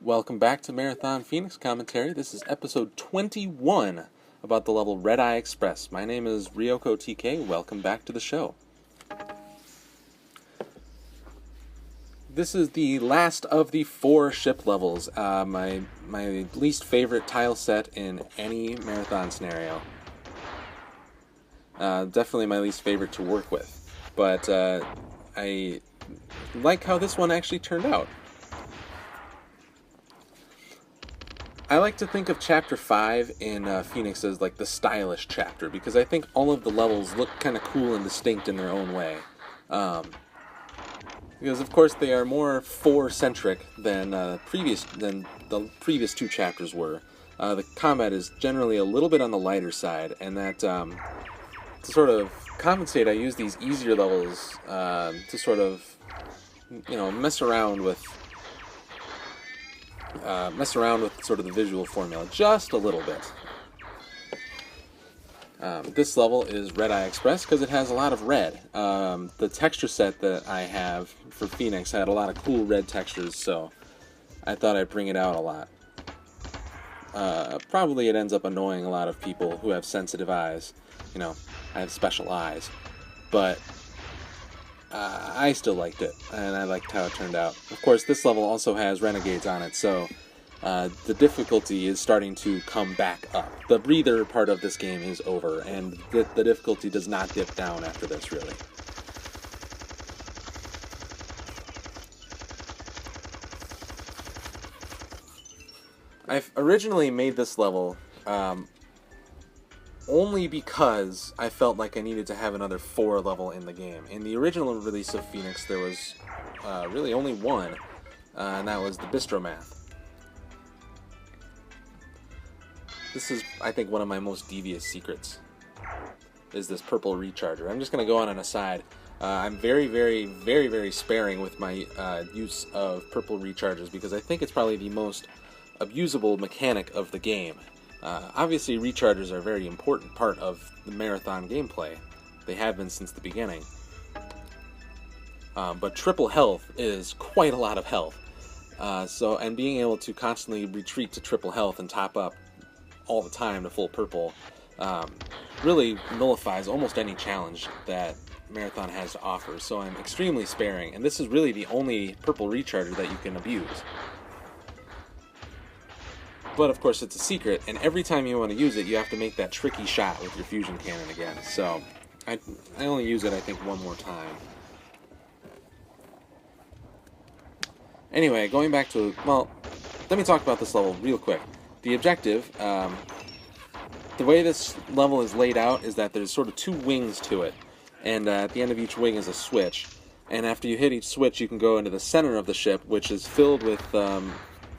Welcome back to Marathon Phoenix Commentary. This is episode 21 about the level Red Eye Express. My name is Ryoko TK. Welcome back to the show. This is the last of the 4 ship levels. My least favorite tile set in any marathon scenario. Definitely my least favorite to work with. But I like how this one actually turned out. I like to think of Chapter 5 in Phoenix as like the stylish chapter, because I think all of the levels look kind of cool and distinct in their own way. Because of course they are more Pfhor-centric than the previous 2 chapters were. The combat is generally a little bit on the lighter side, and that to sort of compensate, I use these easier levels to sort of, mess around with sort of the visual formula just a little bit. This level is Red Eye Express because it has a lot of red. The texture set that I have for Phoenix had a lot of cool red textures, so I thought I'd bring it out a lot. Probably it ends up annoying a lot of people who have sensitive eyes. I have special eyes. But I still liked it, and I liked how it turned out. Of course, this level also has renegades on it, so the difficulty is starting to come back up. The breather part of this game is over, and the difficulty does not dip down after this, really. I've originally made this level only because I felt like I needed to have another 4 level in the game. In the original release of Phoenix, there was really only one, and that was the Bistromath. This is, I think, one of my most devious secrets, is this purple recharger. I'm just going to go on an aside. I'm very, very, very, very sparing with my use of purple recharges, because I think it's probably the most abusable mechanic of the game. Obviously, recharges are a very important part of the marathon gameplay. They have been since the beginning. But triple health is quite a lot of health. And being able to constantly retreat to triple health and top up all the time to full purple really nullifies almost any challenge that Marathon has to offer. So I'm extremely sparing, and this is really the only purple recharger that you can abuse. But of course it's a secret, and every time you want to use it, you have to make that tricky shot with your fusion cannon again. So I only use it, I think, one more time. Anyway, going back to, let me talk about this level real quick. The objective, the way this level is laid out is that there's sort of 2 wings to it, and at the end of each wing is a switch. And after you hit each switch, you can go into the center of the ship, which is filled with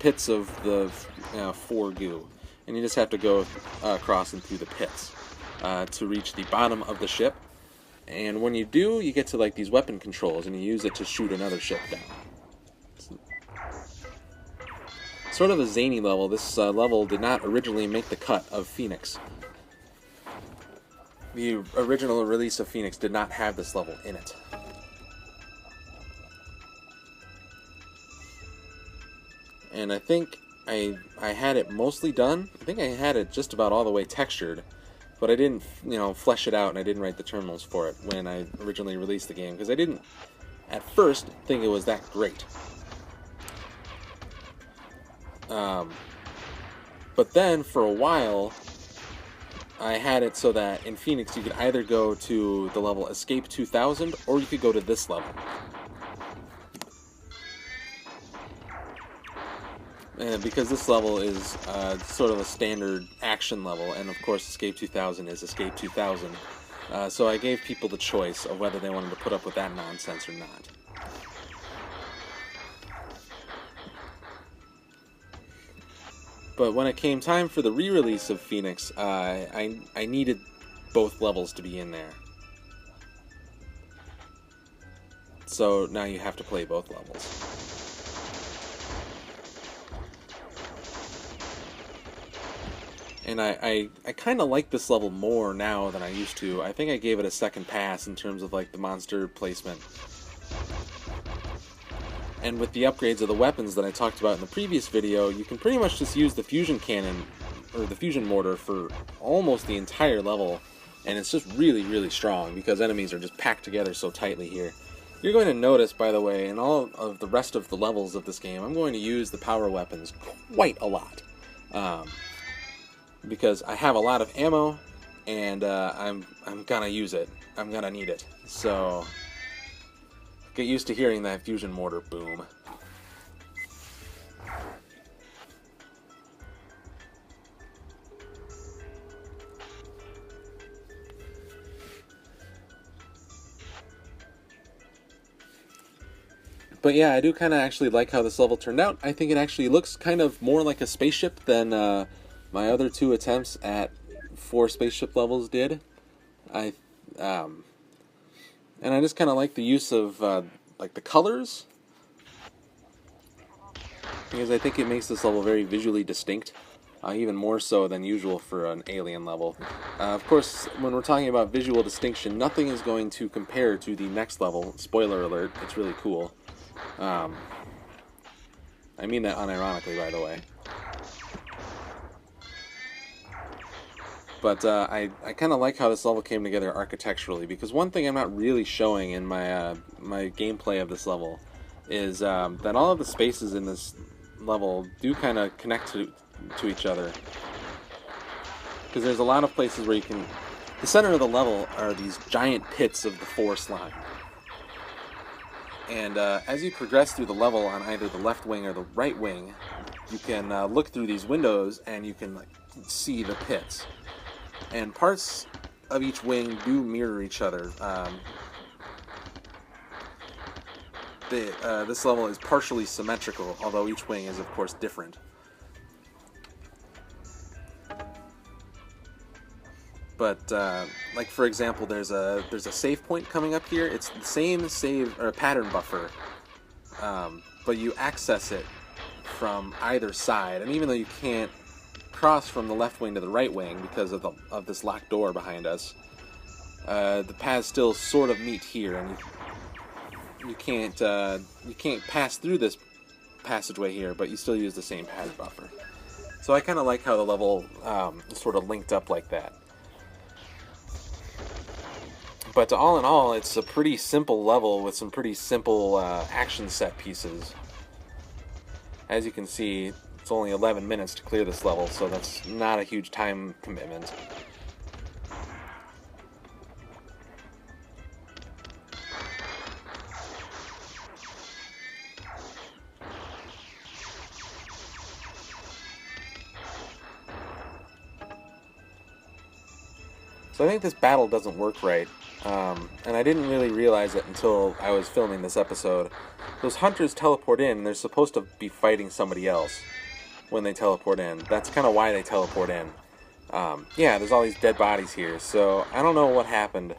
pits of the Pfhor goo, and you just have to go across and through the pits to reach the bottom of the ship. And when you do, you get to like these weapon controls, and you use it to shoot another ship down. Sort of a zany level. This level did not originally make the cut of Phoenix. The original release of Phoenix did not have this level in it. And I think I had it mostly done. I think I had it just about all the way textured, but I didn't, flesh it out, and I didn't write the terminals for it when I originally released the game, because I didn't, at first, think it was that great. But then, for a while, I had it so that in Phoenix you could either go to the level Escape 2000, or you could go to this level. Because this level is sort of a standard action level, and of course Escape 2000 is Escape 2000, so I gave people the choice of whether they wanted to put up with that nonsense or not. But when it came time for the re-release of Phoenix, I needed both levels to be in there. So now you have to play both levels. And I kind of like this level more now than I used to. I think I gave it a second pass in terms of like the monster placement. And with the upgrades of the weapons that I talked about in the previous video, you can pretty much just use the fusion cannon, or the fusion mortar, for almost the entire level, and it's just really, really strong because enemies are just packed together so tightly here. You're going to notice, by the way, in all of the rest of the levels of this game, I'm going to use the power weapons quite a lot. Because I have a lot of ammo, and I'm gonna use it. I'm gonna need it. So get used to hearing that fusion mortar boom. But yeah, I do kind of actually like how this level turned out. I think it actually looks kind of more like a spaceship than my other two attempts at 4 spaceship levels did. And I just kind of like the use of like the colors, because I think it makes this level very visually distinct, even more so than usual for an Alien level. Of course, when we're talking about visual distinction, nothing is going to compare to the next level. Spoiler alert, it's really cool. I mean that unironically, by the way. But I kind of like how this level came together architecturally, because one thing I'm not really showing in my my gameplay of this level is that all of the spaces in this level do kind of connect to each other. Because there's a lot of places where you can... The center of the level are these giant pits of the Pfhor slime. And as you progress through the level on either the left wing or the right wing, you can look through these windows and you can see the pits. And parts of each wing do mirror each other. This level is partially symmetrical, although each wing is, of course, different. But like for example, there's a save point coming up here. It's the same save or pattern buffer, but you access it from either side. And even though you can't cross from the left wing to the right wing because of this locked door behind us, the paths still sort of meet here, and you can't pass through this passageway here, but you still use the same pattern buffer. So I kind of like how the level is sort of linked up like that. But all in all, it's a pretty simple level with some pretty simple action set pieces. As you can see, it's only 11 minutes to clear this level, so that's not a huge time commitment. So I think this battle doesn't work right. And I didn't really realize it until I was filming this episode. Those hunters teleport in, and they're supposed to be fighting somebody else when they teleport in. That's kind of why they teleport in. Yeah, there's all these dead bodies here, so I don't know what happened.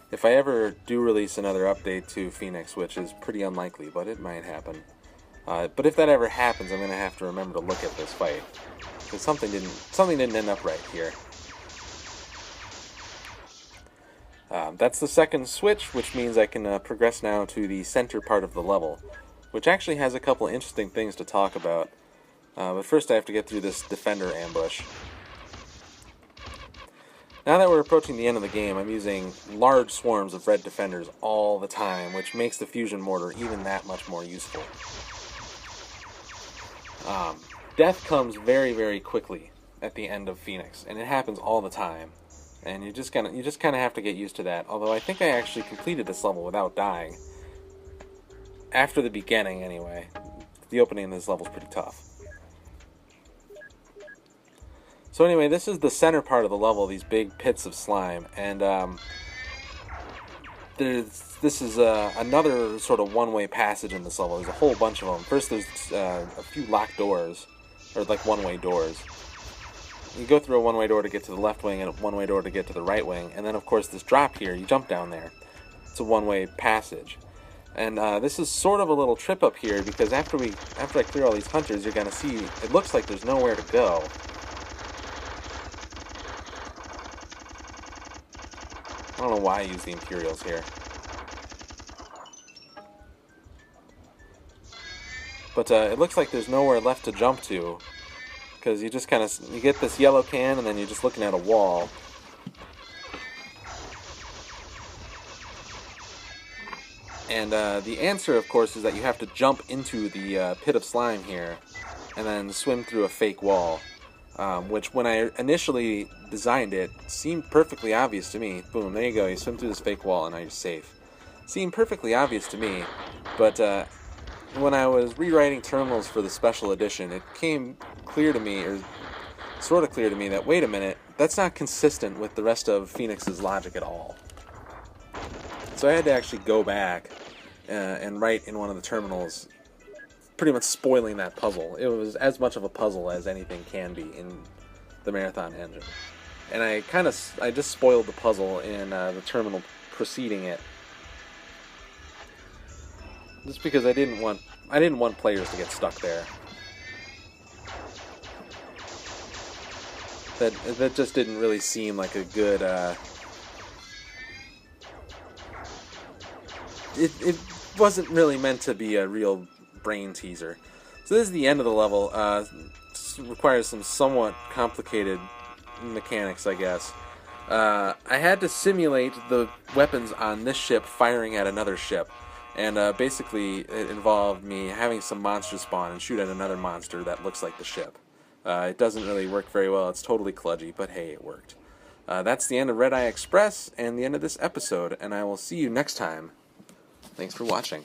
If I ever do release another update to Phoenix, which is pretty unlikely, but it might happen. But if that ever happens, I'm going to have to remember to look at this fight, because something didn't end up right here. That's the second switch, which means I can progress now to the center part of the level, which actually has a couple interesting things to talk about. But first I have to get through this defender ambush. Now that we're approaching the end of the game, I'm using large swarms of red defenders all the time, which makes the fusion mortar even that much more useful. Death comes very, very quickly at the end of Phoenix, and it happens all the time. And you just kind of have to get used to that. Although I think I actually completed this level without dying. After the beginning, anyway. The opening of this level is pretty tough. So anyway, this is the center part of the level, these big pits of slime. And this is another sort of one-way passage in this level. There's a whole bunch of them. First there's a few locked doors, or like one-way doors. You go through a one-way door to get to the left wing and a one-way door to get to the right wing, and then of course this drop here, you jump down there. It's a one-way passage. And this is sort of a little trip up here, because after I clear all these hunters, you're going to see, it looks like there's nowhere to go. I don't know why I use the Imperials here. But it looks like there's nowhere left to jump to, because you just kind of you get this yellow can and then you're just looking at a wall. And the answer, of course, is that you have to jump into the pit of slime here and then swim through a fake wall, which when I initially designed it seemed perfectly obvious to me. Boom, there you go, you swim through this fake wall and now you're safe. Seemed perfectly obvious to me, but when I was rewriting terminals for the special edition, it came clear to me, or sort of clear to me, that wait a minute, that's not consistent with the rest of Phoenix's logic at all. So I had to actually go back and write in one of the terminals, pretty much spoiling that puzzle. It was as much of a puzzle as anything can be in the Marathon engine. And I just spoiled the puzzle in the terminal preceding it, just because I didn't want players to get stuck there. That just didn't really seem like a good. It wasn't really meant to be a real brain teaser. So this is the end of the level. Requires some somewhat complicated mechanics, I guess. I had to simulate the weapons on this ship firing at another ship. And basically it involved me having some monsters spawn and shoot at another monster that looks like the ship. It doesn't really work very well. It's totally kludgy, but hey, it worked. That's the end of Red Eye Express and the end of this episode, and I will see you next time. Thanks for watching.